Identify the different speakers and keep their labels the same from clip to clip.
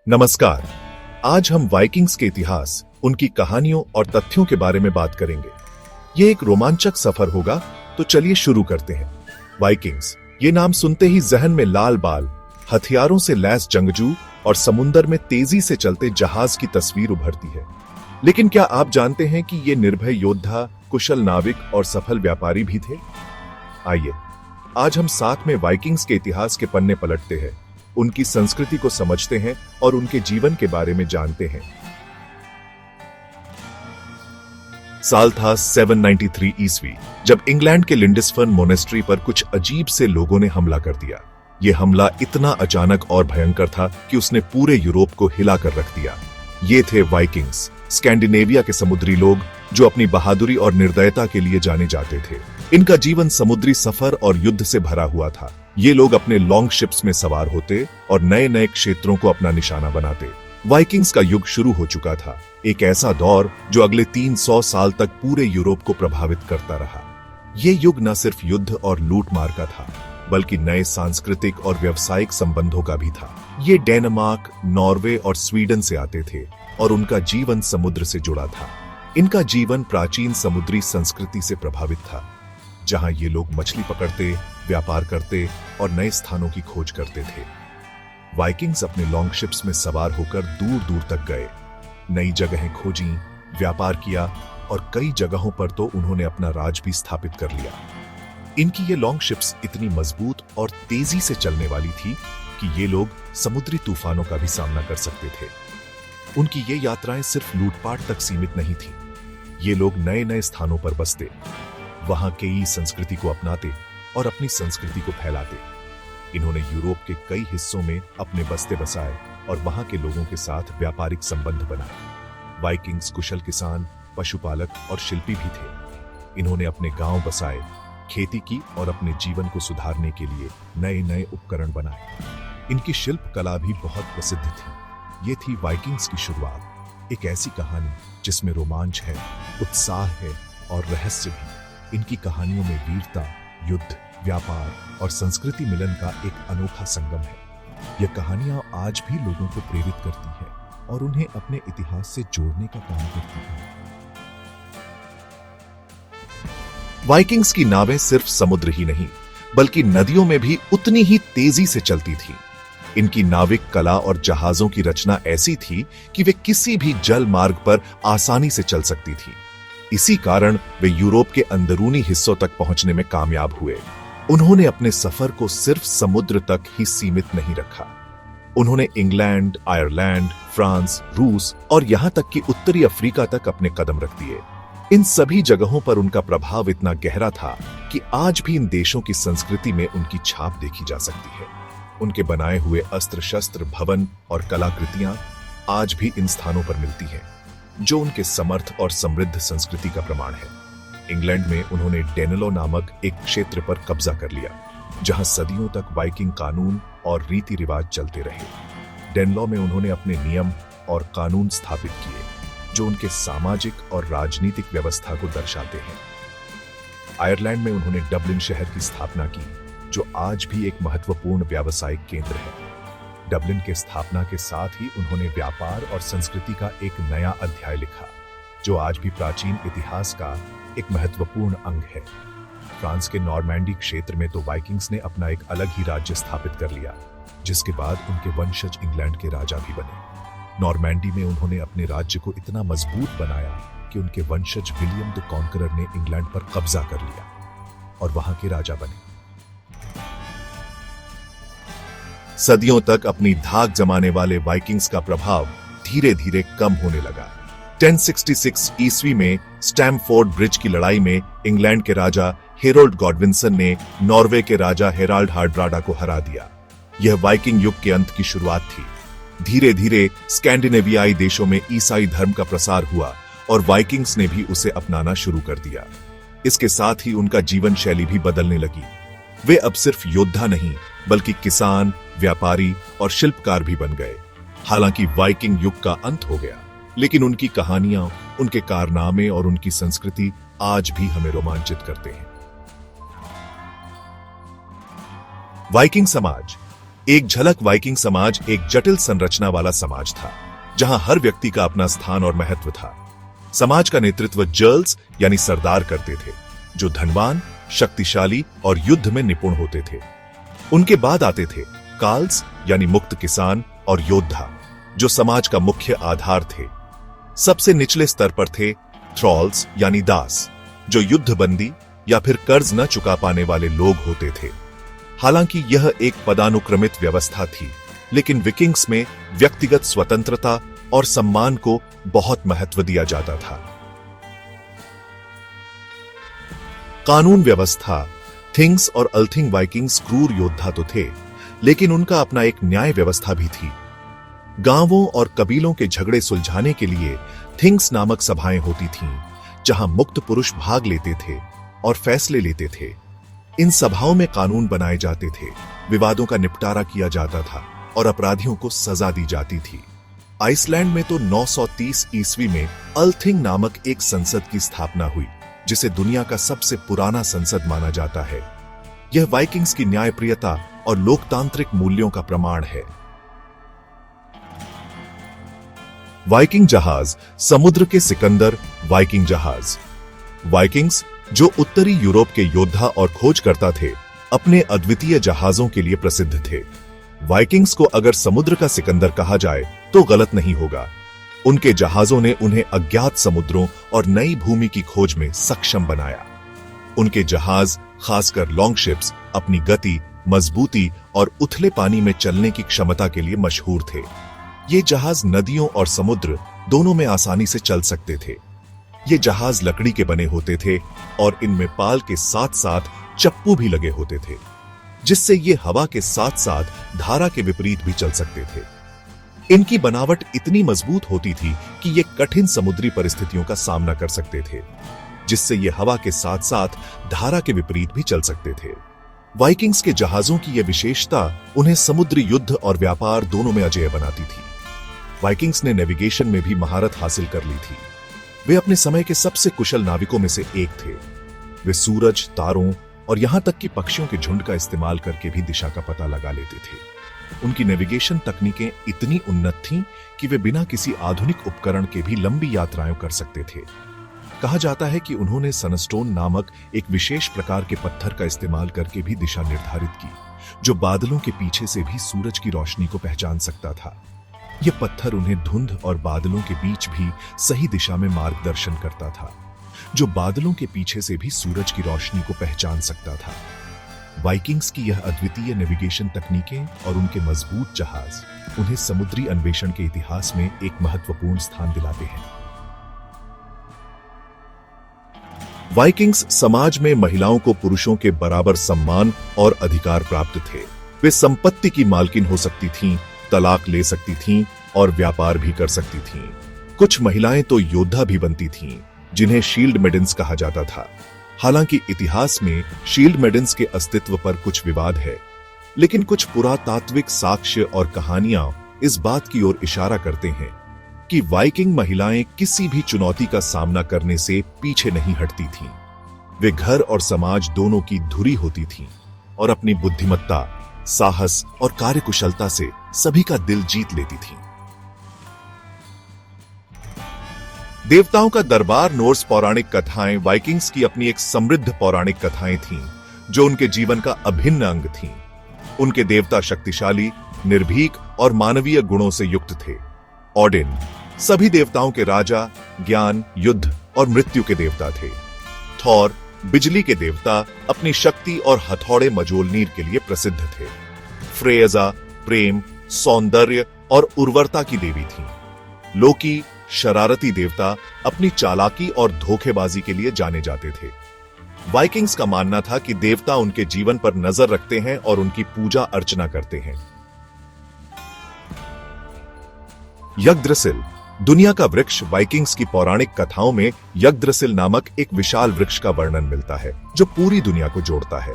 Speaker 1: नमस्कार। आज हम वाइकिंग्स के इतिहास, उनकी कहानियों और तथ्यों के बारे में बात करेंगे। ये एक रोमांचक सफर होगा, तो चलिए शुरू करते हैं। वाइकिंग्स, ये नाम सुनते ही जहन में लाल बाल, हथियारों से लैस जंगजू और समुंदर में तेजी से चलते जहाज की तस्वीर उभरती है। लेकिन क्या आप जानते हैं कि ये निर्भय योद्धा, कुशल नाविक और सफल व्यापारी भी थे? आइए, आज हम साथ में वाइकिंग्स के इतिहास के पन्ने पलटते हैं, उनकी संस्कृति को समझते हैं और उनके जीवन के बारे में जानते हैं। साल था 793 ईस्वी, जब इंग्लैंड के लिंडसफर्न मोनेस्ट्री पर कुछ अजीब से लोगों ने हमला कर दिया। यह हमला इतना अचानक और भयंकर था कि उसने पूरे यूरोप को हिलाकर रख दिया। ये थे वाइकिंग्स, स्कैंडिनेविया के समुद्री लोग जो अपनी बहादुरी और निर्दयता के लिए जाने जाते थे। इनका जीवन समुद्री सफर और युद्ध से भरा हुआ था। ये लोग अपने लॉन्ग शिप्स में सवार होते और नए नए क्षेत्रों को अपना निशाना बनाते। वाइकिंग्स का युग शुरू हो चुका था, एक ऐसा दौर जो अगले 300 साल तक पूरे यूरोप को प्रभावित करता रहा। ये युग न सिर्फ युद्ध और लूटमार का था, बल्कि नए सांस्कृतिक और व्यावसायिक संबंधों का भी था। ये डेनमार्क, नॉर्वे और स्वीडन से आते थे और उनका जीवन समुद्र से जुड़ा था। इनका जीवन प्राचीन समुद्री संस्कृति से प्रभावित था, जहां ये लोग मछली पकड़ते, व्यापार करते और नए स्थानों की खोज करते थे। वाइकिंग्स अपने लॉन्ग शिप्स में सवार होकर दूर दूर तक गए, नई जगहें खोजी, व्यापार किया और कई जगहों पर तो उन्होंने अपना राज भी स्थापित कर लिया। इनकी ये लॉन्ग शिप्स इतनी मजबूत और तेजी से चलने वाली थी कि ये लोग समुद्री तूफानों का भी सामना कर सकते थे। उनकी ये यात्राएं सिर्फ लूटपाट तक सीमित नहीं थी। ये लोग नए नए स्थानों पर बसते, वहां कई संस्कृति को अपनाते और अपनी संस्कृति को फैलाते। इन्होंने यूरोप के कई हिस्सों में अपने बस्ते बसाए और वहां के लोगों के साथ व्यापारिक संबंध बनाए। वाइकिंग्स कुशल किसान, पशुपालक और शिल्पी भी थे। इन्होंने अपने गांव बसाए, खेती की और अपने जीवन को सुधारने के लिए नए नए उपकरण बनाए। इनकी शिल्प कला भी बहुत प्रसिद्ध थी। ये थी वाइकिंग्स की शुरुआत, एक ऐसी कहानी जिसमें रोमांच है, उत्साह है और रहस्य भी। इनकी कहानियों में वीरता, युद्ध, व्यापार और संस्कृति मिलन का एक अनोखा संगम है। यह कहानियां आज भी लोगों को प्रेरित करती है और उन्हें अपने इतिहास से जोड़ने का काम करती है। वाइकिंग्स की नावें सिर्फ समुद्र ही नहीं, बल्कि नदियों में भी उतनी ही तेजी से चलती थी। इनकी नाविक कला और जहाजों की रचना ऐसी थी कि वे किसी भी जल मार्ग पर आसानी से चल सकती थी। इसी कारण वे यूरोप के अंदरूनी हिस्सों तक पहुंचने में कामयाब हुए। उन्होंने अपने सफर को सिर्फ समुद्र तक ही सीमित नहीं रखा। उन्होंने इंग्लैंड, आयरलैंड, फ्रांस, रूस और यहां तक कि उत्तरी अफ्रीका तक अपने कदम रख दिए। इन सभी जगहों पर उनका प्रभाव इतना गहरा था कि आज भी इन देशों की संस्कृति में उनकी छाप देखी जा सकती है। उनके बनाए हुए अस्त्र शस्त्र, भवन और कलाकृतियां आज भी इन स्थानों पर मिलती हैं, जो उनके समर्थ और समृद्ध संस्कृति का प्रमाण है। इंग्लैंड में उन्होंने डेनलो नामक एक क्षेत्र पर कब्जा कर लिया, जहां सदियों तक वाइकिंग कानून और रीति रिवाज चलते रहे। डेनलो में उन्होंने अपने नियम और कानून स्थापित किए, जो उनके सामाजिक और राजनीतिक व्यवस्था को दर्शाते हैं। आयरलैंड में उन्होंने डबलिन शहर की स्थापना की, जो आज भी एक महत्वपूर्ण व्यावसायिक केंद्र है। डबलिन के स्थापना के साथ ही उन्होंने व्यापार और संस्कृति का एक नया अध्याय लिखा, जो आज भी प्राचीन इतिहास का एक महत्वपूर्ण अंग है। फ्रांस के नॉर्मैंडी क्षेत्र में तो वाइकिंग्स ने अपना एक अलग ही राज्य स्थापित कर लिया, जिसके बाद उनके वंशज इंग्लैंड के राजा भी बने। नॉर्मैंडी में उन्होंने अपने राज्य को इतना मजबूत बनाया कि उनके वंशज विलियम द कॉन्करर ने इंग्लैंड पर कब्जा कर लिया और वहां के राजा बने। सदियों तक अपनी धाक जमाने वाले वाइकिंग्स का प्रभाव धीरे धीरे कम होने लगा। 1066 ईस्वी में स्टैमफोर्ड ब्रिज की लड़ाई में इंग्लैंड के राजा हेरोल्ड गॉडविंसन ने नॉर्वे के राजा हेराल्ड हार्ड्राडा को हरा दिया। यह वाइकिंग युग के अंत की शुरुआत थी। धीरे धीरे स्कैंडिनेवियाई देशों में ईसाई धर्म का प्रसार हुआ और वाइकिंग्स ने भी उसे अपनाना शुरू कर दिया। इसके साथ ही उनका जीवन शैली भी बदलने लगी। वे अब सिर्फ योद्धा नहीं, बल्कि किसान, व्यापारी और शिल्पकार भी बन गए। हालांकि वाइकिंग युग का अंत हो गया, लेकिन उनकी कहानियां, उनके कारनामे और उनकी संस्कृति आज भी हमें रोमांचित करते हैं। वाइकिंग समाज एक झलक वाइकिंग समाज एक जटिल संरचना वाला समाज था, जहां हर व्यक्ति का अपना स्थान और महत्व था। समाज का नेतृत्व जर्ल्स यानी सरदार करते थे, जो धनवान, शक्तिशाली और युद्ध में निपुण होते थे। उनके बाद आते थे कार्ल्स यानी मुक्त किसान और योद्धा, जो समाज का मुख्य आधार थे। सबसे निचले स्तर पर थे थ्रॉल्स यानी दास, जो युद्धबंदी या फिर कर्ज न चुका पाने वाले लोग होते थे। हालांकि यह एक पदानुक्रमित व्यवस्था थी, लेकिन विकिंग्स में व्यक्तिगत स्वतंत्रता और सम्मान को बहुत महत्व दिया जाता था। कानून व्यवस्था, थिंग्स और अल्थिंग वाइकिंग्स क्रूर योद्धा तो थे, लेकिन उनका अपना एक न्याय व्यवस्था भी थी। गांवों और कबीलों के झगड़े सुलझाने के लिए थिंग्स नामक सभाएं होती थीं, जहां मुक्त पुरुष भाग लेते थे और फैसले लेते थे। इन सभाओं में कानून बनाए जाते थे, विवादों का निपटारा किया जाता था और अपराधियों को सजा दी जाती थी। आइसलैंड में तो 930 ईस्वी में अल्थिंग नामक एक संसद की स्थापना हुई, जिसे दुनिया का सबसे पुराना संसद माना जाता है। यह वाइकिंग्स की न्यायप्रियता और लोकतांत्रिक मूल्यों का प्रमाण है। वाइकिंग जहाज, समुद्र के सिकंदर वाइकिंग जहाज। वाइकिंग्स, जो उत्तरी यूरोप के योद्धा और खोजकर्ता थे, अपने अद्वितीय जहाजों के लिए प्रसिद्ध थे। वाइकिंग्स को अगर समुद्र का सिकंदर कहा जाए तो गलत नहीं होगा। उनके जहाजों ने उन्हें अज्ञात समुद्रों और नई भूमि की खोज में सक्षम बनाया। उनके जहाज, खासकर लॉन्ग शिप्स, अपनी गति, मजबूती और उथले पानी में चलने की क्षमता के लिए मशहूर थे। ये जहाज नदियों और समुद्र दोनों में आसानी से चल सकते थे। ये जहाज लकड़ी के बने होते थे और इनमें पाल के साथ साथ चप्पू भी लगे होते थे, जिससे ये हवा के साथ साथ धारा के विपरीत भी चल सकते थे। इनकी बनावट इतनी मजबूत होती थी कि ये कठिन समुद्री परिस्थितियों का सामना कर सकते थे, जिससे ये हवा के साथ साथ धारा के विपरीत भी चल सकते थे। वाइकिंग्स के जहाजों की यह विशेषता उन्हें समुद्री युद्ध और व्यापार दोनों में अजेय बनाती थी। वाइकिंग्स ने नेविगेशन में भी महारत हासिल कर ली थी। वे अपने समय के सबसे कुशल नाविकों में से एक थे। वे सूरज, तारों और यहां तक कि पक्षियों के झुंड का इस्तेमाल करके भी दिशा का पता लगा लेते थे। उनकी नेविगेशन तकनीकें इतनी उन्नत थीं कि वे बिना किसी आधुनिक उपकरण के भी लंबी यात्राएं कर सकते थे। कहा जाता है कि उन्होंने सनस्टोन नामक एक विशेष प्रकार के पत्थर का इस्तेमाल करके भी दिशा निर्धारित की, जो बादलों के पीछे से भी सूरज की रोशनी को पहचान सकता था। यह पत्थर उन्हें धुंध और बादलों के बीच भी सही दिशा में मार्गदर्शन करता था, जो बादलों के पीछे से भी सूरज की रोशनी को पहचान सकता था। वाइकिंग्स की यह अद्वितीय नेविगेशन तकनीकें और उनके मजबूत जहाज उन्हें समुद्री अन्वेषण के इतिहास में एक महत्वपूर्ण स्थान दिलाते हैं। वाइकिंग्स समाज में महिलाओं को पुरुषों के बराबर सम्मान और अधिकार प्राप्त थे। वे संपत्ति की मालकिन हो सकती थीं, तलाक ले सकती थीं और व्यापार भी कर सकती थीं। कुछ महिलाएं तो योद्धा भी बनती थीं, जिन्हें शील्ड मेडन्स कहा जाता था। हालांकि इतिहास में शील्ड मेडन्स के अस्तित्व पर कुछ विवाद है, लेकिन कुछ पुरातात्विक साक्ष्य और कहानियां इस बात की ओर इशारा करते हैं कि वाइकिंग महिलाएं किसी भी चुनौती का सामना करने से पीछे नहीं हटती थीं। वे घर और समाज दोनों की धुरी होती थीं और अपनी बुद्धिमत्ता, साहस और कार्यकुशलता से सभी का दिल जीत लेती थीं। देवताओं का दरबार नॉर्स पौराणिक कथाएं वाइकिंग्स की अपनी एक समृद्ध पौराणिक कथाएं थीं, जो उनके जीवन का अभिन्न अंग थीं। उनके देवता शक्तिशाली, निर्भीक और मानवीय गुणों से युक्त थे। ओडिन, सभी देवताओं के राजा, ज्ञान, युद्ध और मृत्यु के देवता थे। थॉर, बिजली के देवता, अपनी शक्ति और हथौड़े मजोलनीर के लिए प्रसिद्ध थे। फ्रेयजा, प्रेम, सौंदर्य और उर्वरता की देवी थीं। लोकी, शरारती देवता, अपनी चालाकी और धोखेबाजी के लिए जाने जाते थे। वाइकिंग्स का मानना था कि देवता उनके जीवन पर नजर रखते हैं और उनकी पूजा अर्चना करते हैं। यग्द्रसिल, दुनिया का वृक्ष। वाइकिंग्स की पौराणिक कथाओं में यग्द्रसिल नामक एक विशाल वृक्ष का वर्णन मिलता है, जो पूरी दुनिया को जोड़ता है।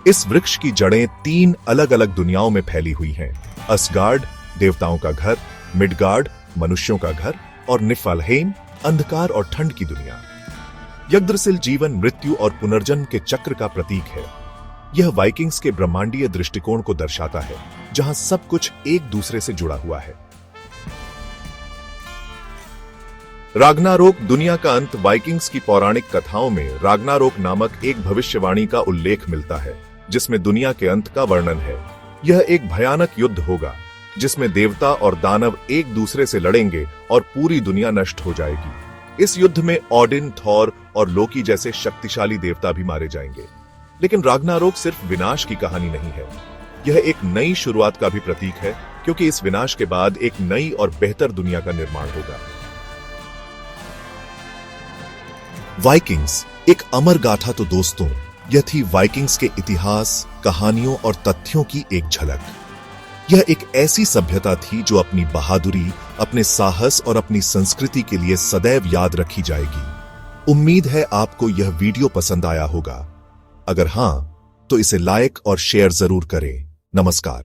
Speaker 1: इस वृक्ष की जड़ें 3 अलग-अलग दुनियाओं में फैली हुई हैं: असगार्ड, देवताओं का घर; मिडगार्ड, मनुष्यों का घर; और निफलहेम, अंधकार और ठंड की दुनिया। यग्द्रसिल जीवन, मृत्यु और पुनर्जन्म के चक्र का प्रतीक है। यह वाइकिंग्स के ब्रह्मांडीय दृष्टिकोण को दर्शाता है, जहां सब कुछ एक दूसरे से जुड़ा हुआ है। राग्नारोक दुनिया का अंत। वाइकिंग्स की पौराणिक कथाओं में राग्नारोक नामक एक भविष्यवाणी का उल्लेख मिलता है, जिसमें दुनिया के अंत का वर्णन है। यह एक भयानक युद्ध होगा, जिसमें देवता और दानव एक दूसरे से लड़ेंगे और पूरी दुनिया नष्ट हो जाएगी। इस युद्ध में ओडिन, थॉर और लोकी जैसे शक्तिशाली देवता भी मारे जाएंगे। लेकिन राग्नारोक सिर्फ विनाश की कहानी नहीं है, यह एक नई शुरुआत का भी प्रतीक है, क्योंकि इस विनाश के बाद एक नई और बेहतर दुनिया का निर्माण होगा। वाइकिंग्स एक अमर गाथा। तो दोस्तों, यह थी वाइकिंग्स के इतिहास, कहानियों और तथ्यों की एक झलक। यह एक ऐसी सभ्यता थी जो अपनी बहादुरी, अपने साहस और अपनी संस्कृति के लिए सदैव याद रखी जाएगी। उम्मीद है आपको यह वीडियो पसंद आया होगा। अगर हां, तो इसे लाइक और शेयर जरूर करें। नमस्कार।